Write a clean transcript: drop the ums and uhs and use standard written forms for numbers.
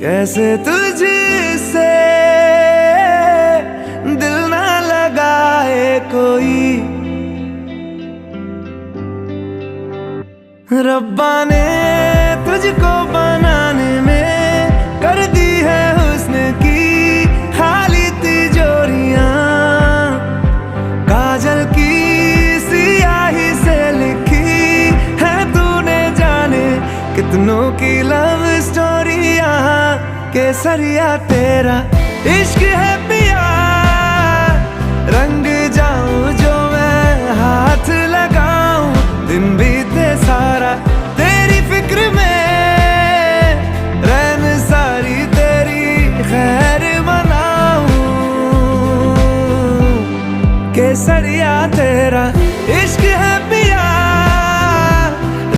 कैसे तुझसे दिल ना लगाए कोई, रब्बा ने तुझको बनाने में कर दी है हुस्न की खाली तिजोरियां, काजल की सियाही से लिखी है तूने जाने कितनों की लव स्टोरियां। केसरिया तेरा इश्क है पिया, रंग जाऊं जो मैं हाथ लगाऊं, दिन बीते सारा